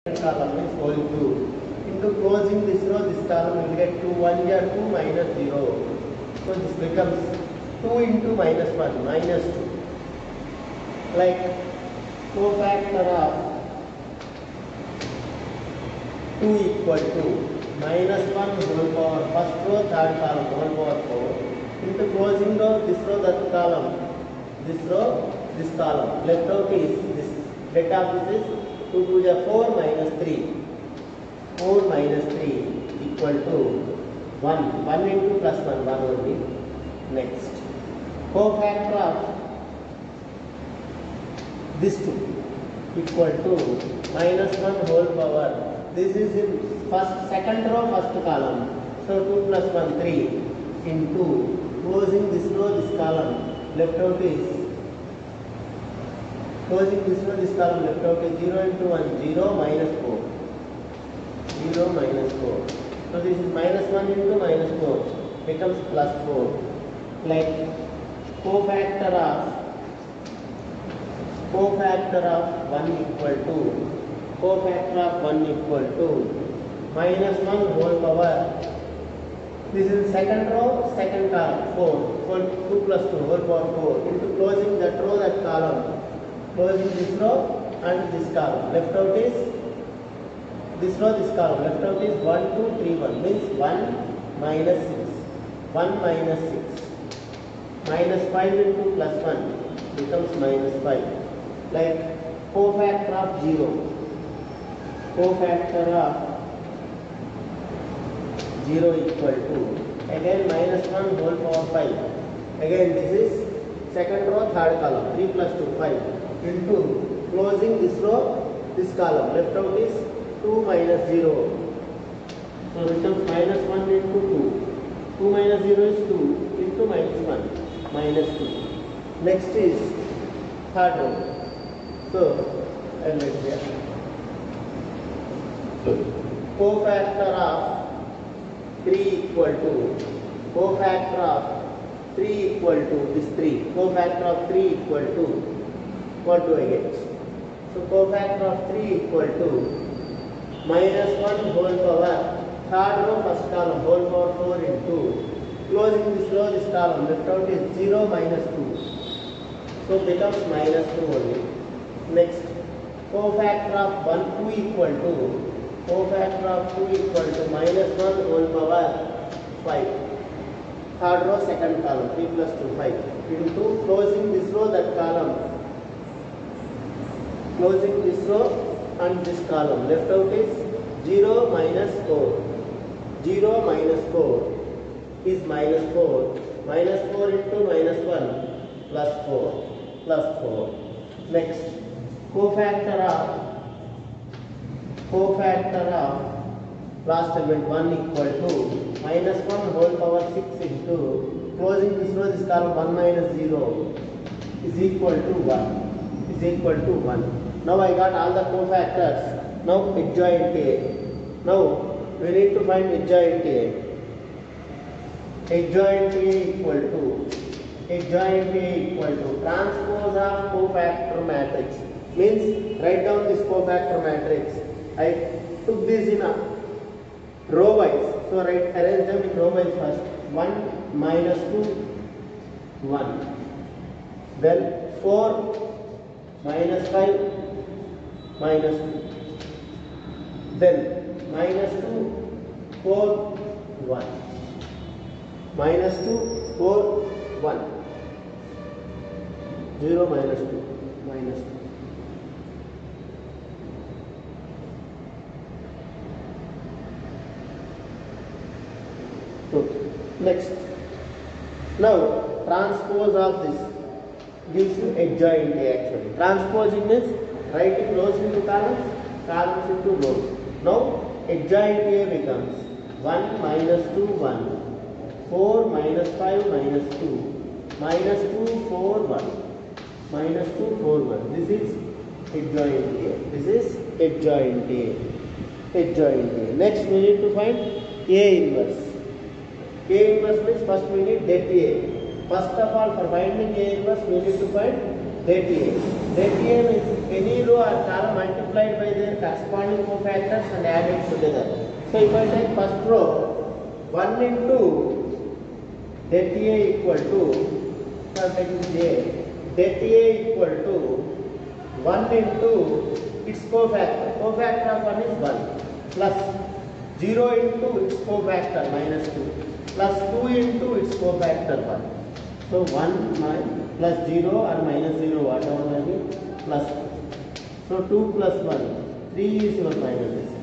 column is whole cube. Into closing this row, this column will get 2, 1 here 2 minus 0. So this becomes 2 into minus 1, minus 2. Like cofactor of 2 equal to minus 1 whole power first row, third column whole power 4. Into closing row, that column, this row, this column. Left out is this. Get of this is 2 to the 4 minus 3. 4 minus 3 equal to 1. 1 into plus 1, 1 only. Next. Cofactor of this 2 equal to minus 1 whole power. This is in second row, first column. So 2 plus 1, 3 into closing this row, this column. Left out is closing this row, this column. Left out is 0 into 1, 0 minus 4. 0 minus 4. So this is minus 1 into minus 4 becomes plus 4. Like cofactor of 1 equal to minus 1 whole power. This is second row, second column 4. 2 plus 2 whole power 4 into closing that row, that column. Closing this row and this column. Left out is this row, this column. Left out is 1, 2, 3, 1. Means 1 minus 6. 1 minus 6. Minus 5 into plus 1 becomes minus 5. Like cofactor of 0. Cofactor of 0 equal to, again minus 1 whole power 5. Again this is second row, third column. 3 plus 2, 5. Into closing this row, this column. Left out is 2 minus 0. So it becomes minus 1 into 2. 2 minus 0 is 2 into minus 1. Minus 2. Next is third row. So I'll write here. Cofactor of 3 equal to, cofactor of 3 equal to this 3. Cofactor of 3 equal to, what do I get? So cofactor of 3 equal to minus 1 whole power, third row, first column, whole power 4 into closing this row, this column. Left out is 0 minus 2. So becomes minus 2 only. Next, cofactor of 2 equal to, cofactor of 2 equal to minus 1 whole power 5. Third row, second column, 3 plus 2, 5. Into closing this row, that column. Closing this row and this column. Left out is 0 minus 4. 0 minus 4 is minus 4. Minus 4 into minus 1 plus 4. Plus 4. Next, cofactor of last element 1 equal to minus 1 whole power 6 into closing this row, this column. 1 minus 0 is equal to 1. Is equal to 1. Now I got all the cofactors. Now adjoint A. Now we need to find adjoint A. Adjoint A equal to transpose of cofactor matrix. Means write down this cofactor matrix. I took this in a row wise. So arrange them in row wise first. 1 minus 2, 1. Then 4 minus 5 minus 2. Then minus 2, 4, 1. Minus 2, 4, 1. 0 minus 2. Minus 2. So, next. Now, transpose of this gives you adjoint A actually. Transposing means writing rows into columns, columns into rows. Now, adjoint A becomes 1 minus 2, 1. 4 minus 5 minus 2. Minus 2, 4, 1. Minus 2, 4, 1. This is adjoint A. This is adjoint A. Adjoint A. Next we need to find A inverse. A inverse means first we need det A. First of all, for finding A inverse we need to find det A. Det A means any row or column multiplied by their corresponding cofactors and added together. So if I take first row, 1 into det A equal to, now taking A, det A equal to 1 into its cofactor. Cofactor of 1 is 1 plus 0 into its cofactor minus 2 plus 2 into its cofactor 1. So 1 plus 0 or minus 0 whatever may be plus 2. So 2 plus 1, 3 is your final decision.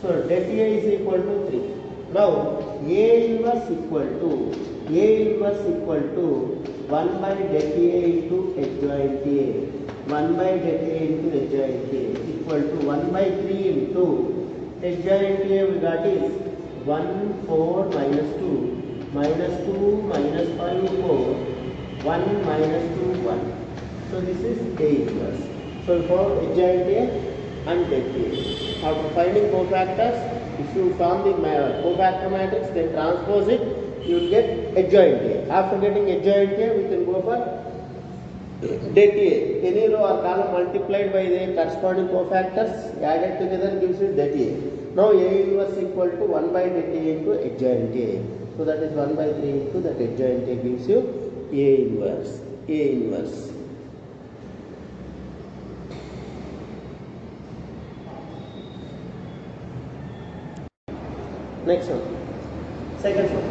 So det A is equal to 3. Now A inverse equal to 1 by det A into adjoint A. 1 by det A into adjoint A equal to 1 by 3 into adjoint A we got is 1, 4, minus 2, minus 2, minus 5, 4, 1, minus 2, 1. So this is A inverse. So for adjoint A and det A. After finding cofactors, if you form the cofactor matrix, then transpose it, you will get adjoint A. After getting adjoint A, we can go for det A. Any row or column multiplied by their corresponding cofactors added together gives you det A. Now A inverse equal to 1 by det A into adjoint A. So that is 1 by 3 into that adjoint A gives you A inverse. A inverse. Next one. Second one.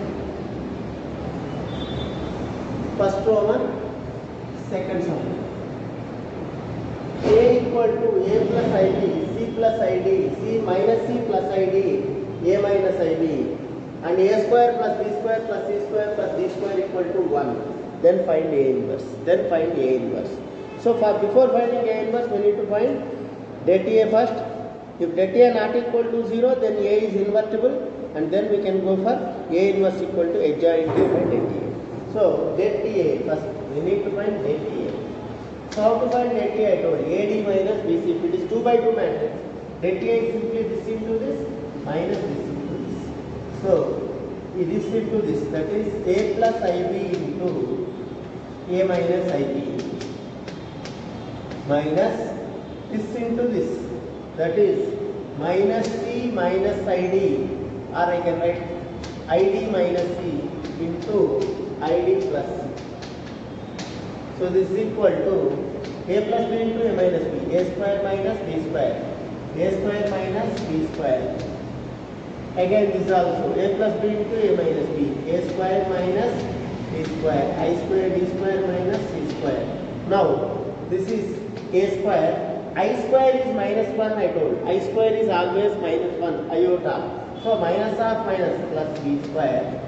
First row one. Second one. A equal to A plus ID, C plus ID, C minus C plus ID, A minus ID, and A square plus B square plus C square plus D square equal to 1. Then find A inverse. Then find A inverse. So before finding A inverse, we need to find det A first. If det A not equal to 0, then A is invertible, and then we can go for A inverse equal to adjoint A by det A. So det A first, we need to find det A. So how to find det A? I told AD minus BC. If it is 2 by 2 matrix, det A is simply this into this minus this into this. So this into this, that is A plus IB into A minus IB minus this into this, that is minus C minus ID, or I can write ID minus C into ID plus C. So this is equal to A plus B into A minus B, A square minus B square, A square minus B square. Again this also A plus B into A minus B, A square minus B square, I square D square minus C square. Now this is A square, I square is minus 1 I told, I square is always minus 1 iota. So minus of minus plus B square.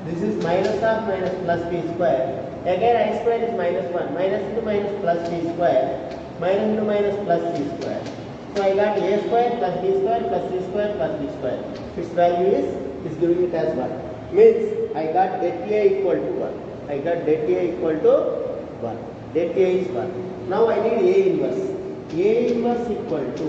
This is minus of minus plus B square. Again I square is minus 1, minus into minus plus B square, minus into minus plus C square. So I got A square plus B square plus C square plus B square. Its value is giving it as 1. Means I got det A equal to 1. I got det A equal to 1. Det A is 1. Now I need A inverse. A inverse equal to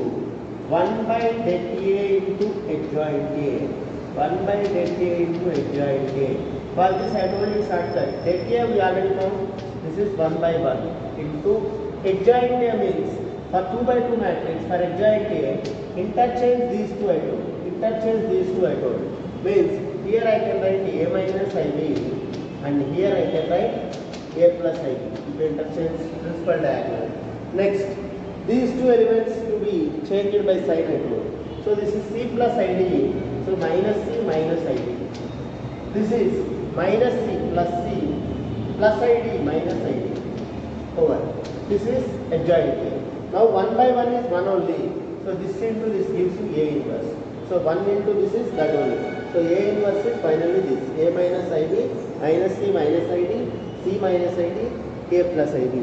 1 by det A into adjoint A. 1 by det A into adjoint A. For this I told you shortcut. Det A we already found. This is 1 by 1 into adjoint A means for 2 by 2 matrix, for adjoint A, interchange these two I told. Interchange these two I told. Means here I can write A minus IB and here I can write A plus IB. To interchange principal diagonal. Next, these two elements to be changed by sign I told. So this is C plus ID. So minus C minus ID. This is minus C plus ID minus ID over. This is adjoint A. Now 1 by 1 is 1 only. So this into this gives you A inverse. So 1 into this is that only. So A inverse is finally this. A minus ID minus C minus ID, C minus ID, A plus ID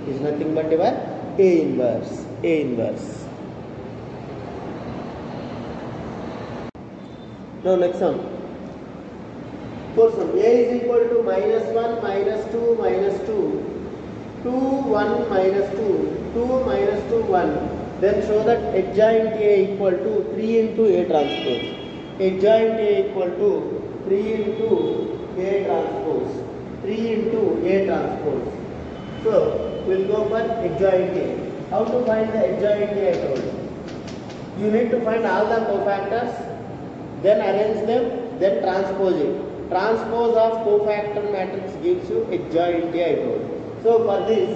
is nothing but your A inverse. A inverse. Now next one. Fourth one. A is equal to minus 1, minus 2, minus 2, 2, 1, minus 2, 2, minus 2, 1. Then show that adjoint A equal to 3 into A transpose. Adjoint A equal to 3 into A transpose. 3 into A transpose. So we'll go for adjoint A. How to find the adjoint A? I told you. You need to find all the cofactors, then arrange them, then transpose it. Transpose of cofactor matrix gives you adjoint A, I told you. So for this,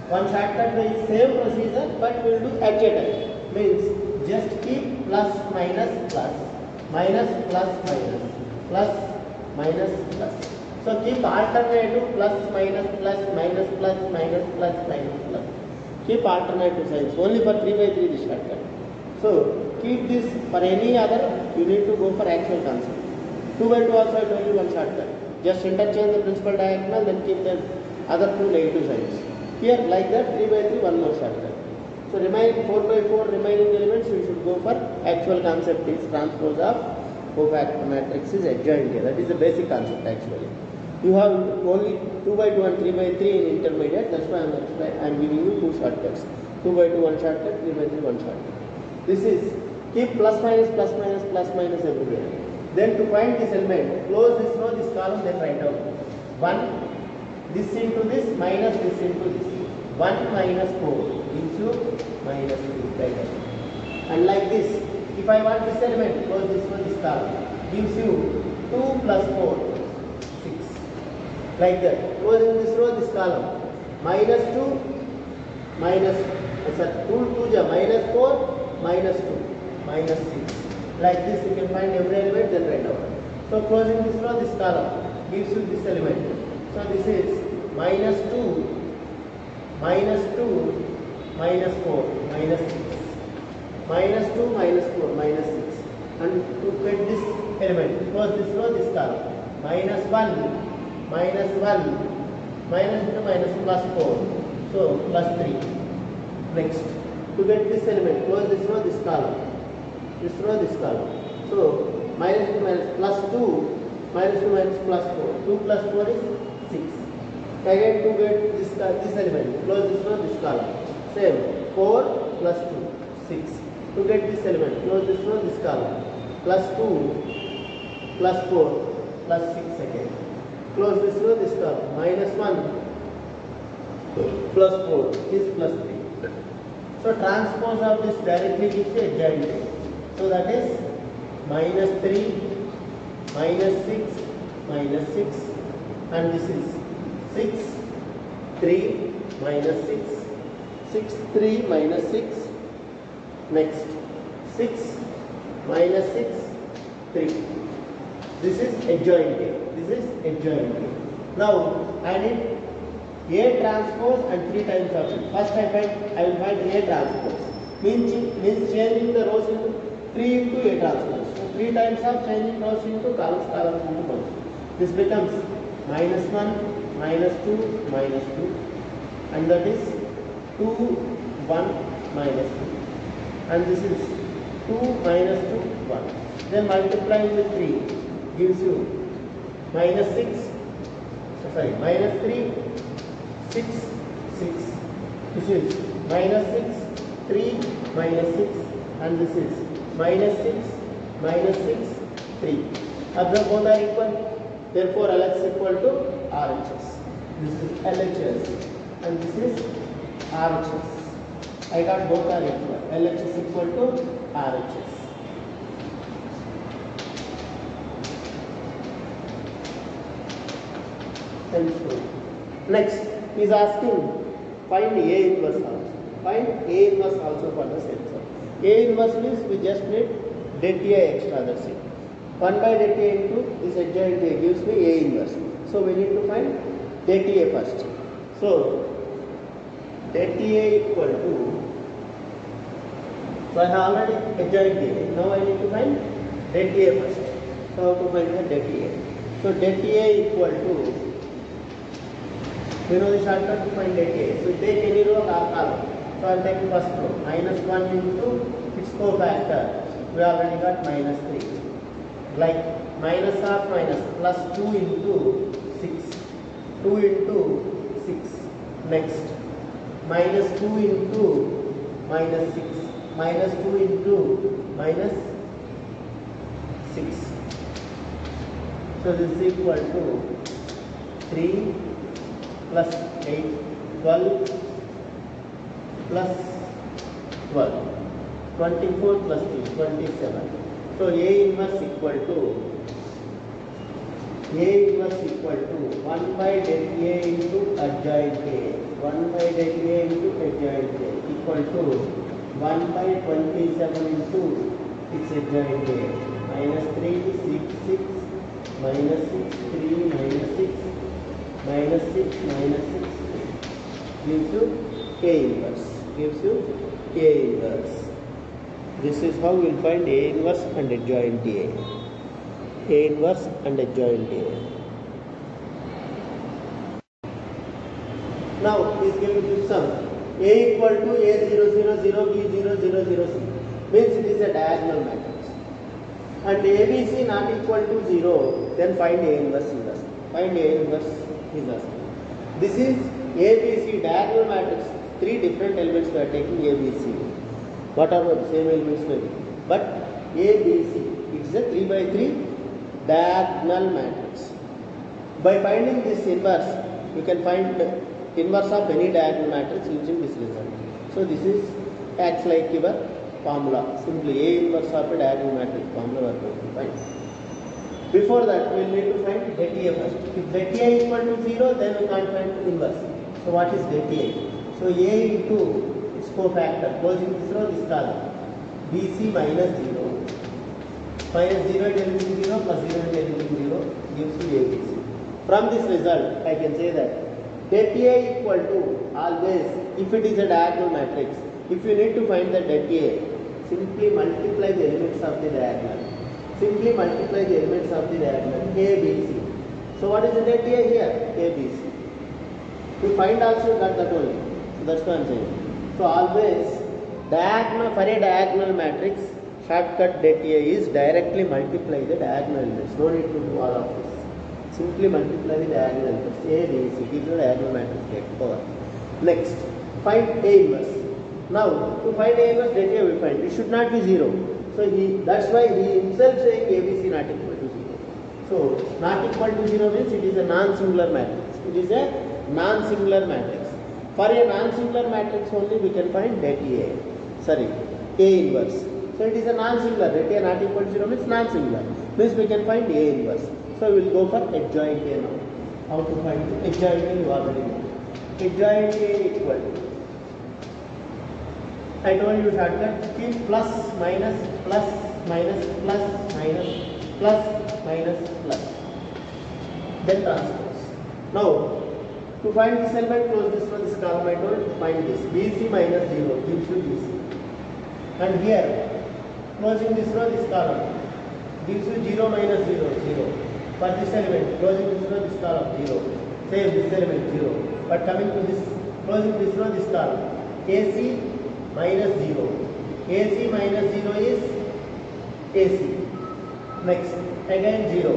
one shortcut way is same procedure, but we'll do adjacent. Means just keep plus minus plus, minus plus minus, plus minus plus. So keep alternative plus minus plus minus plus minus plus minus plus. Keep alternative signs only for 3 by 3 this shortcut. So keep this for any other, you need to go for actual concept. 2 by 2 also I told you one shortcut. Just interchange the principal diagonal, then keep the other two negative signs. Here like that 3 by 3 one more shortcut. So remaining 4 by 4 remaining elements we should go for actual concept is transpose of cofactor matrix is adjoint A. That is the basic concept actually. You have only 2 by 2 and 3 by 3 in intermediate. That's why I am giving you two shortcuts. 2 by 2 one shortcut, 3 by 3 one shortcut. This is keep plus minus plus minus plus minus everywhere. Then to find this element, close this row, this column, then write down 1 this into this minus this into this. 1 minus 4 into minus 3 like that. And like this, if I want this element, close this row, this column, gives you 2 plus 4. Like that. Closing this row, this column. Minus 2, minus, 2 minus 4, minus 2, minus 6. Like this you can find every element, then write down. So closing this row, this column gives you this element. So this is minus 2, minus 2, minus 4, minus 6. Minus 2, minus 4, minus 6. And to get this element, close this row, this column. Minus 1. Minus 1, minus into minus plus 4, so plus 3. Next, to get this element, close this row, this column, this row, this column. So minus into minus plus 2, minus 2 minus plus 4, 2 plus 4 is 6. Again to get this element, close this row, this column. Same, 4 plus 2, 6. To get this element, close this row, this column. Plus 2, plus 4, plus 6 again. Close this row, this column. Minus 1 plus 4 is plus 3. So transpose of this directly gives you adjoint A. So that is minus 3, minus 6, minus 6, and this is 6, 3, minus 6, 6, 3, minus 6. Next, 6, minus 6, 3. This is adjoint A. This is adjoint A. Now I need A transpose and 3 times of it. First I will find A transpose. Means changing the rows into 3 into A transpose. So 3 times of changing rows into columns into rows. This becomes minus 1, minus 2, minus 2, and that is 2, 1, minus 2. And this is 2 minus 2, 1. Then multiplying with 3 gives you minus 6, minus 3, 6, 6. This is minus 6, 3, minus 6, and this is minus 6, minus 6, 3. Observe both are equal. Therefore, LH is equal to RHS. This is LHS and this is RHS. I got both are equal. LH is equal to RHS. Next, he is asking find A inverse also. Find A inverse also for the same sum. A inverse means we just need det A extra, that's it. 1 by det A into this adjoint A gives me A inverse. So we need to find det A first. So det A equal to, so I have already adjoint A. Now I need to find det A first. So how to find the det A? So det A equal to, we know the shortcut to find det A. So take any row or column. So I will take first row. Minus 1 into its cofactor. We already got minus 3. Like minus of minus plus 2 into 6. 2 into 6. Next. Minus 2 into minus 6. Minus 2 into minus 6. So this is equal to 3 plus 8 12 plus 12, 24 plus 3, 27. So A inverse equal to 1 by del A into adjoint A, 1 by del A into adjoint A equal to 1 by 27 into its adjoint A, minus 3, 6, 6, minus 6, 3, minus 6, minus 6, minus 6, gives you A inverse, This is how we will find A inverse and adjoint A. A inverse and adjoint A. Now he is giving you some A equal to A0, 0, 0, B0, 0, 0, C. Means it is a diagonal matrix. And ABC not equal to 0, then find A inverse is asking. This is ABC diagonal matrix. 3 different elements we are taking ABC. What are the same elements maybe? But ABC, it is a 3 by 3 diagonal matrix. By finding this inverse, you can find inverse of any diagonal matrix using this result. So this is acts like your formula. Simply A inverse of a diagonal matrix formula we are going to find. Before that, we will need to find det A first. If det A equal to 0, then we can't find inverse. So what is det A? So A into its cofactor, closing this row, this column, BC minus 0. Minus 0 and anything 0 plus 0 and anything 0 gives you ABC. From this result, I can say that det A equal to always, if it is a diagonal matrix, if you need to find the det A, simply multiply the elements of the diagonal. ABC. So what is the det A here? ABC. To find also you got that only. So that's what I am saying. So always diagonal, for a diagonal matrix, shortcut det A is directly multiply the diagonal elements. No need to do all of this. Simply multiply the diagonal elements. A, B, C. Gives the diagonal matrix get power. Next, find A inverse. Now, to find A inverse, det A we find. It should not be 0. So that's why he himself saying ABC not equal to 0. So not equal to 0 means it is a non-singular matrix. For a non-singular matrix only we can find det A. A inverse. So it is a non-singular. Det A not equal to 0 means non-singular. Means we can find A inverse. So we will go for adjoint A now. How to find adjoint A you already know. Adjoint A equal to, I told you shortcut, keep plus, minus, plus, minus, plus, minus, plus, minus, plus. Then transpose. Now, to find this element, close this one, this column, I told you to find this. BC minus 0 gives you BC. And here, closing this row, this column, gives you 0 minus 0, 0. For this element, closing this row, this column, 0. Same, this element, 0. But coming to this, closing this row, this column, AC minus 0. AC minus 0 is AC. Next, again 0.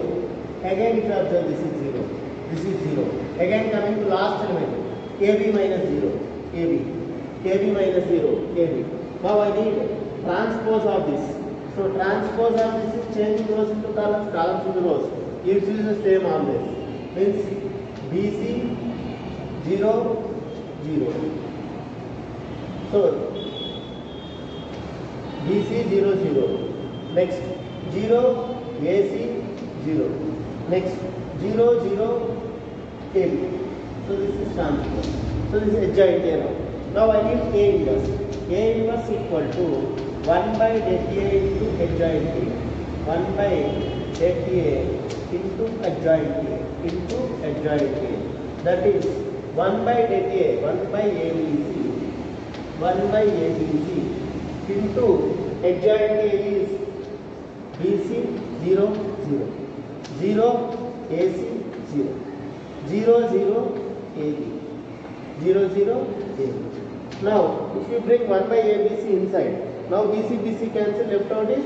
Again if you observe, this is 0. This is 0. Again coming to last element, AB minus 0. AB minus 0. AB. Now I need transpose of this. So transpose of this is changing rows into columns, columns into rows. Gives you the same always. Means BC 0, 0. So BC 0, 0. Next 0, AC 0. Next 0, 0, AB. So this is transpose. So this is adjoint A now. Now I need A inverse. A inverse equal to 1 by det A into adjoint A. 1 by det A into adjoint A into adjoint A. That is 1 by det A, 1 by ABC. 1 by ABC into adjoint A is BC 0, 0. 0 AC 0. 0, 0 AB. 0, 0 AB. Now, if you bring 1 by ABC inside, now BC cancel, left out is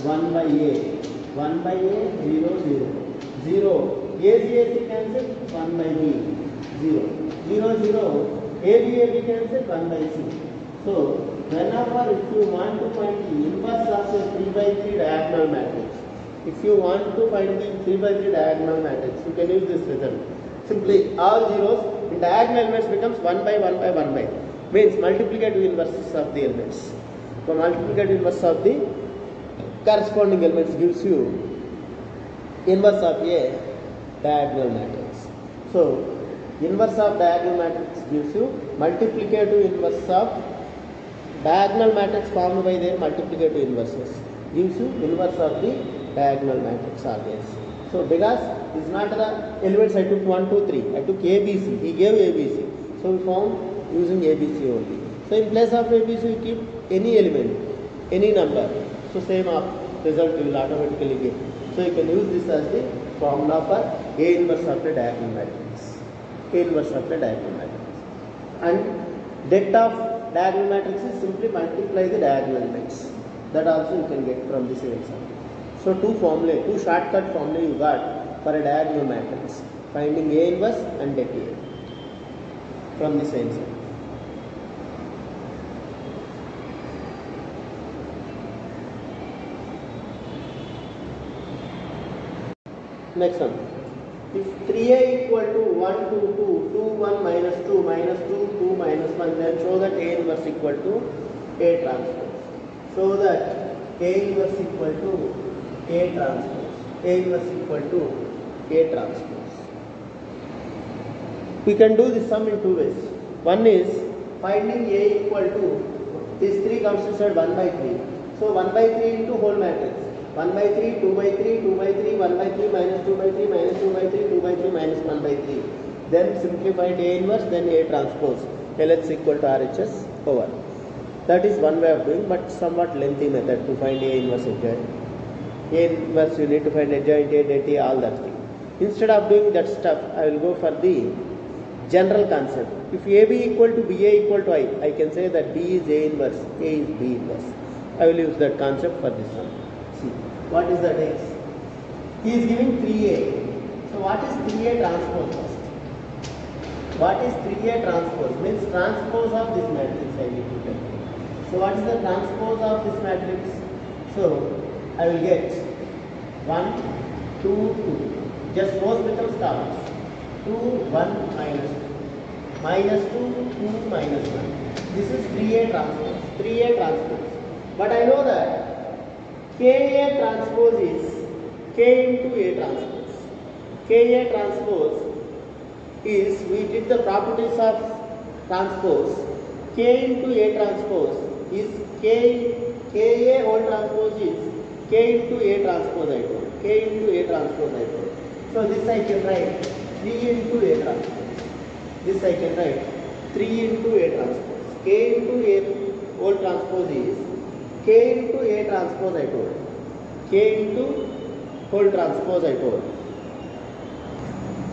1 by A. 1 by A, 0, 0. 0. AC cancel, 1 by B. 0. 0, 0. AB cancel, 1 by C. So, whenever if you want to find the inverse of a 3 by 3 diagonal matrix, if you want to find the 3 by 3 diagonal matrix, you can use this result. Simply all zeros in diagonal elements becomes 1 by 1 by 1 by. Means multiplicative inverses of the elements. So multiplicative inverse of the corresponding elements gives you inverse of a diagonal matrix. So inverse of diagonal matrix gives you multiplicative inverse of diagonal matrix formed by their multiplicative inverses. Gives you inverse of the diagonal matrix always. So because it's not the elements I took 1, 2, 3. I took ABC. He gave ABC. So we found using ABC only. So in place of ABC we keep any element, any number. So same result you will automatically get. So you can use this as the formula for A inverse of the diagonal matrix. A inverse of the diagonal matrix. And det of diagonal matrix is simply multiply the diagonal elements. That also you can get from this example. So two shortcut formula you got for a diagonal matrix. Finding A inverse and det A from this answer. Next one. If 3A equal to 1, 2, 2, 2, 1 minus 2, minus 2, 2 minus 1, then show that A inverse equal to A transpose. So that A inverse equal to A transpose. A inverse equal to A transpose. We can do this sum in two ways. One is finding A equal to, this 3 comes inside 1 by 3. So 1 by 3 into whole matrix. 1 by 3, 2 by 3, 2 by 3, 1 by 3, minus 2 by 3, minus 2 by 3, 2 by 3, minus 1 by 3. Then simplify A inverse, then A transpose. LH equal to RHS over. That is one way of doing, but somewhat lengthy method to find A inverse adjoint. A inverse you need to find adjoint A, det A, all that thing. Instead of doing that stuff, I will go for the general concept. If AB equal to BA equal to I can say that B is A inverse, A is B inverse. I will use that concept for this one. See, what is that X? He is giving 3A. So what is 3A transpose first? What is 3A transpose? Means transpose of this matrix I need to get. So what is the transpose of this matrix? So I will get 1, 2, 2. Just both becomes columns. 2, 1, minus 2. Minus 2, 2, minus 1. This is 3A transpose. 3A transpose. But I know that KA transpose is K into A transpose. KA transpose is, we did the properties of transpose. K into A transpose is KA whole transpose is K into A transpose I told. K into A transpose I told. So this I can write 3 into A transpose. This I can write 3 into A transpose. K into A whole transpose is K into A transpose I told. K into whole transpose I told.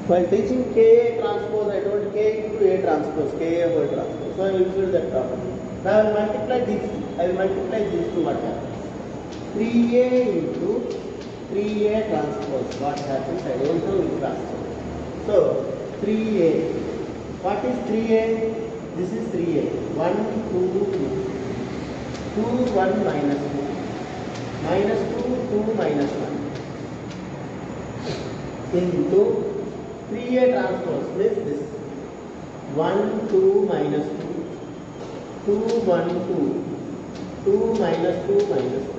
While teaching K transpose I told K into A transpose, K whole transpose. So I will use that property. Now I will multiply these. I will multiply these two what happens. 3A into 3A transpose. What happens? I don't know which transpose. So 3A. What is 3A? This is 3A. 1, 2, 2. 2, 1, minus 2. Minus 2, 2, minus 1. Into 3A transpose means this. 1, 2, minus 2. 2, 1, 2. 2, minus 2, minus 1.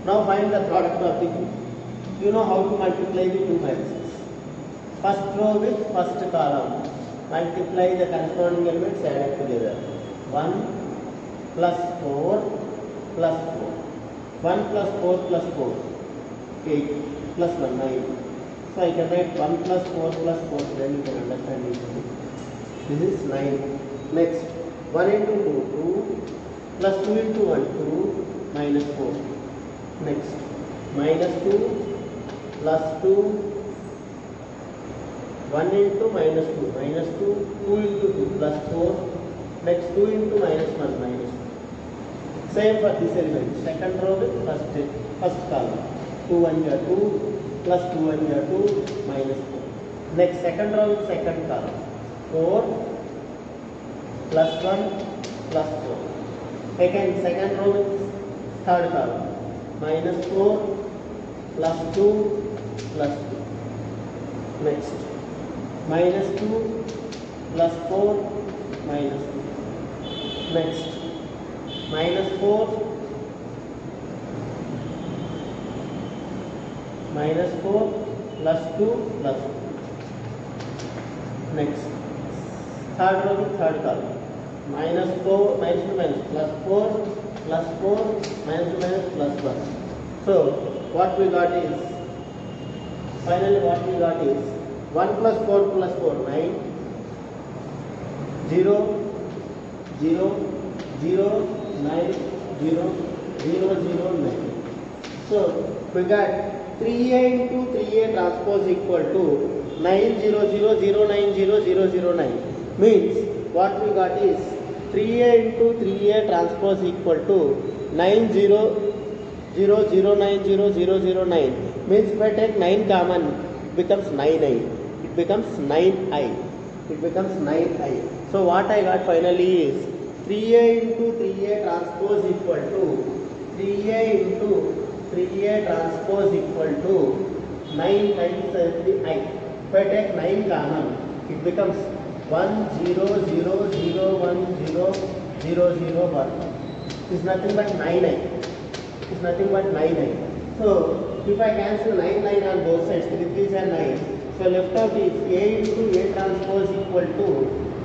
Now find the product of the two. You know how to multiply the two matrices. First row with first column. Multiply the corresponding elements added together. 1 plus 4 plus 4. 1 plus 4 plus 4. 8 plus 1, 9. So I can write 1 plus 4 plus 4. Then you can understand it. This is 9. Next, 1 into 2, 2. Plus 2 into 1, 2. Minus 4. Next, minus 2 plus 2. 1 into minus 2. Minus 2. 2 into 2 plus 4. Next 2 into minus 1 minus 2. Same for this element. Second row with first column. 2 1 are 2 plus 2 1 are 2 minus 4. Next second row with second column. 4 plus 1 plus 4. Again second row with third column. Minus 4 plus 2 plus 2. Next minus 2 plus 4 minus 2. Next, minus 4 minus 4 plus 2 plus 2. Next, third row with third column. Minus 4 minus 2 minus plus 4 plus 4 minus 2 minus plus 1. So what we got is, finally what we got is 1 plus 4 plus 4 9, 0 0 0 9 0 0 0 9. So we got 3a into 3a transpose equal to 900090009. Means what we got is 3a into 3a transpose equal to 900090009. Means if I take 9 common, it becomes 9i. It becomes 9i. It becomes 9i. So what I got finally is 3a into 3a transpose equal to 3a into 3a transpose equal to 9 times the I. If I take 9 common, it becomes 100010001. It is nothing but 9i. It is nothing but 9i. So if I cancel 9 on both sides, 3 3s are 9. So left out is a into a transpose equal to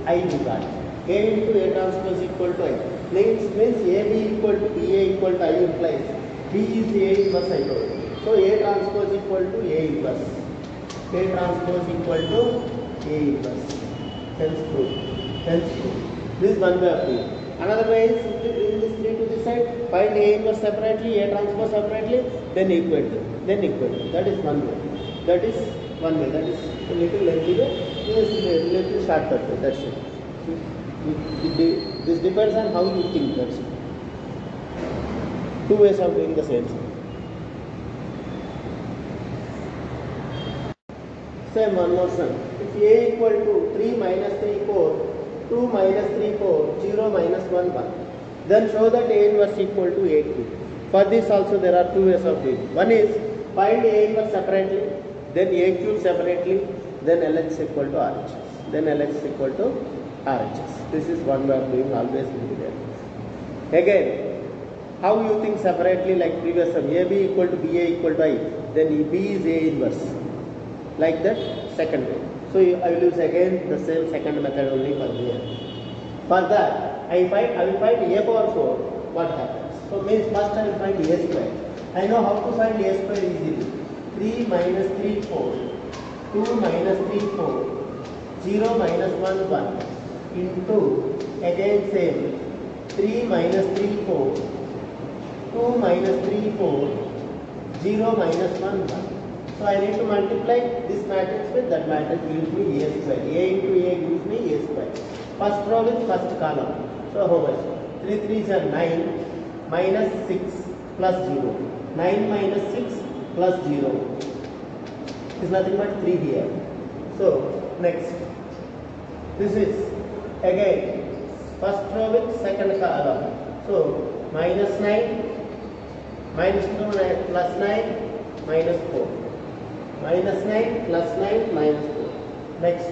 I we got. A into a transpose equal to I. Means AB equal to BA equal to I implies B is the A inverse I told. So A transpose equal to A inverse. A transpose equal to A inverse. Hence proof. Hence proof. This is one way of doing. Another way is simply bring this 3 to this side, find A inverse separately, A transpose separately, then equate them. That is one way. That is one way. That is a little lengthy way. This is a little shortcut way. That's it. This depends on how you think. That's it. Two ways of doing the same thing. Same one more sum. If A equal to 3 minus 3 4, 2 minus 3 4, 0 minus 1 1, then show that A inverse equal to A cube. For this also there are two ways of doing. One is find A inverse separately, then A cube separately, then LHS equal to RHS. Then LHS equal to RHS. This is one way of doing, always will be there. Again, how you think separately like previous sum, AB equal to BA equal to I, then B is A inverse. Like that, second way. So I will use again the same second method only for here. For that, I will find A power 4. What happens? So means first I will find A square. I know how to find A square easily. 3 minus 3 4, 2 minus 3 4, 0 minus 1 1 into again same 3 minus 3 4, 2 minus 3 4, 0 minus 1 1. So I need to multiply this matrix with that matrix, gives me A square. A into A gives me A square. First row with first column. So how much? 3 3s are 9 minus 6 plus 0. 9 minus 6 plus 0 is nothing but 3 here. So next, this is again first row with second column. So minus 9 minus 2 plus 9 minus 4. Minus 9 plus 9 minus 4. Next,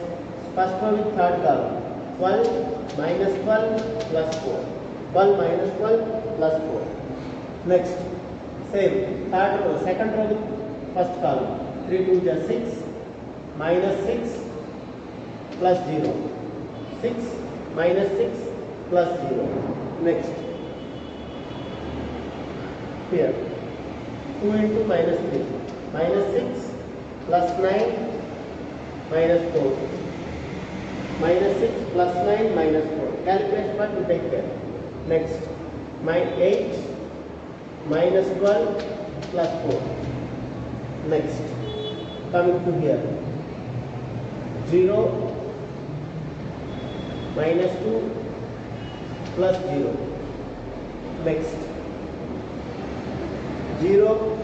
first row with third column. 12 minus 12 plus 4. 12 minus 12 plus 4. Next, same third row, second row with first column. 3 2 is 6 minus 6 plus 0. 6 minus 6 plus 0. Next, here 2 into minus 3 minus 6 plus 9 minus 4, minus 6 plus 9 minus 4. Calculation part we take care. Next, 8 minus 12 plus 4. Next, coming to here, 0 minus 2 plus 0. Next, 0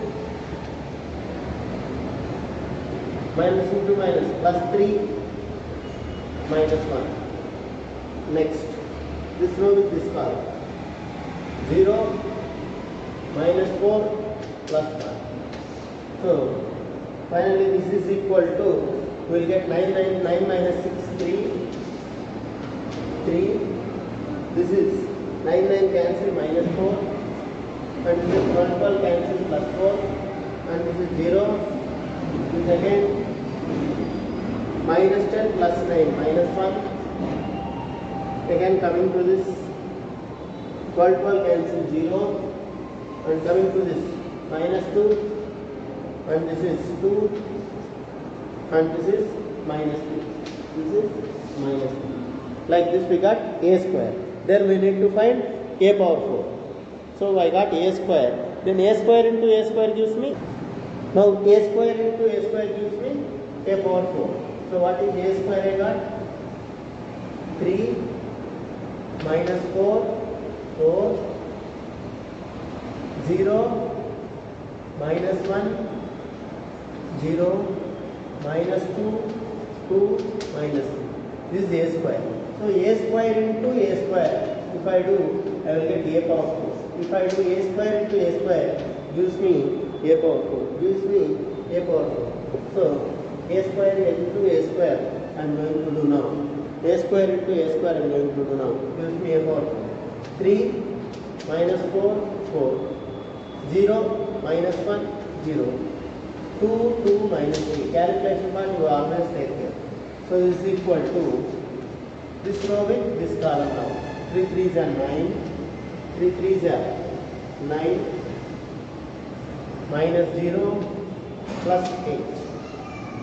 minus into minus plus 3 minus 1. Next, this row with this column. 0 minus 4 plus 1. So finally this is equal to, we will get 9 minus 6 3 3. This is 9 9 cancel minus 4. And this is 12 12 cancel plus 4. And this is 0. This again minus 10 plus 9 minus 1. Again coming to this 12 12 cancel 0. And coming to this minus 2. And this is 2. And this is minus 3. This is minus 3. Like this we got a square. Then we need to find a power 4. So I got a square. Then a square into a square gives me. Now a square into a square gives me a power 4. So what is a square I got? 3 minus 4, 4, 0, minus 1, 0, minus 2, 2, minus 3. This is a square. So a square into a square, if I do, I will get a power 4. If I do a square into a square, gives me a power 4. Gives me a power 4. So a square into a square, I am going to do now. A square into a square, I am going to do now. Gives me a power 4. 3 minus 4, 4. 0 minus 1, 0. 2, 2 minus 3. Calculation part you always take care. So this is equal to this row with this column now. 3 3s are 9. 3 3s are 9. Minus 0 plus 8.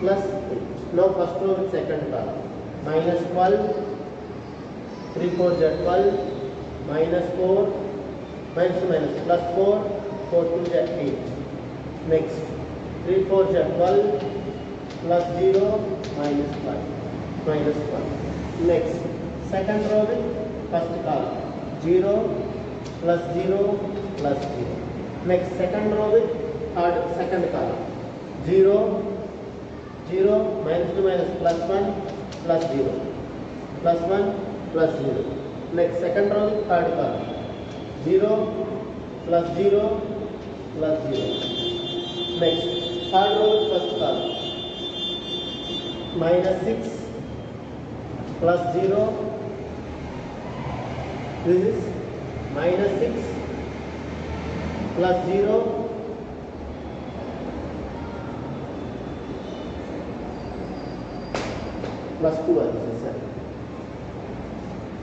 Plus 8. Now first row with second column. Minus 12. 3 4s are 12. Minus 4. Minus minus plus 4. 4 2s are 8. Next. 3 4s are 12. Plus 0. Minus 5. Minus 1. Next, second row with first column 0 plus 0 plus 0. Next, second row with second column 0 0 minus 2 minus plus 1 plus 0 plus 1 plus 0. Next, second row with third column 0 plus 0 plus 0. Next, third row with first column minus 6 plus 0. This is minus 6 plus 0 plus 2.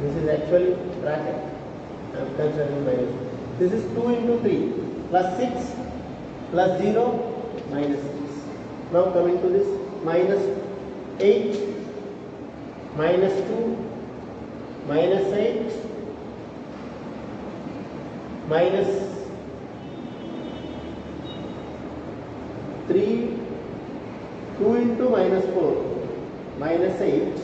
This is actually bracket. I am considering minus. This is 2 into 3 plus 6 plus 0 minus 6. Now coming to this minus 8 minus 2 minus 8 minus 3 2 into minus 4 minus 8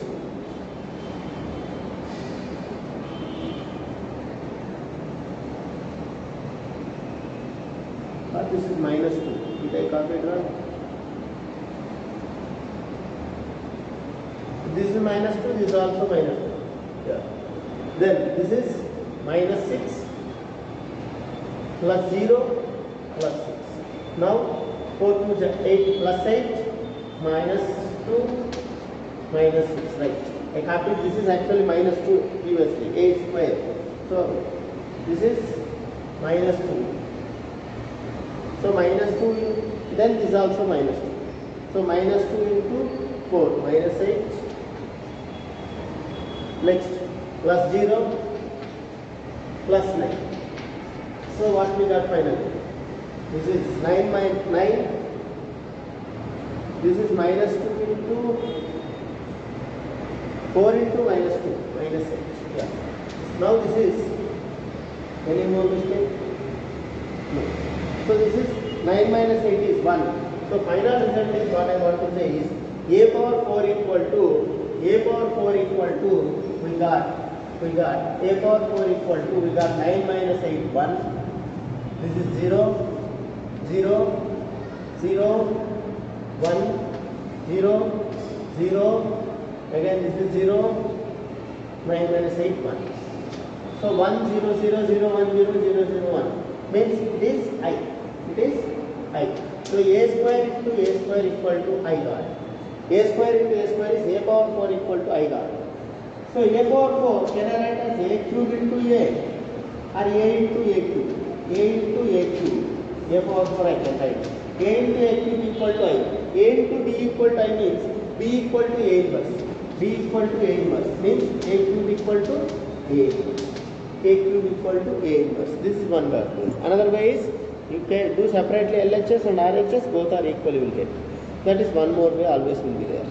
but this is minus 2. Did I copy it wrong? This is minus 2, this is also minus 2. Yeah. Then this is minus 6 plus 0 plus 6. Now 4 2 is 8 plus 8 minus 2 minus 6. Right. I copied, this is actually minus 2 previously, 8 square. So this is minus 2. So minus 2, then this is also minus 2. So minus 2 into 4 minus 8. Next, plus 0 plus 9. So what we got finally? This is 9 minus 9. This is minus 2 into 4 into minus 2 minus 8. Yeah. Now this is, any more mistake? No. So this is 9 minus 8 is 1. So final result is what I want to say is a power 4 equal to we got a power 4 equal to we got 9 minus 8 1. This is 0 0 0 1 0 0. Again this is 0 9 minus 8 1. So 1 0 0 0 1 0 0 0 1 means it is I. It is I. So a square into a square equal to I got. A square into a square is a power 4 equal to I got. So a power 4 can I write as a cube into a or a into a cube? A into a cube. A power 4 I can write. A into a cube equal to I. A into b equal to I means b equal to a inverse. B equal to a inverse means a cube equal to a. A cube equal to a inverse. This is one way of doing. Another way is you can do separately LHS and RHS, both are equal you will get. That is one more way, always will be there.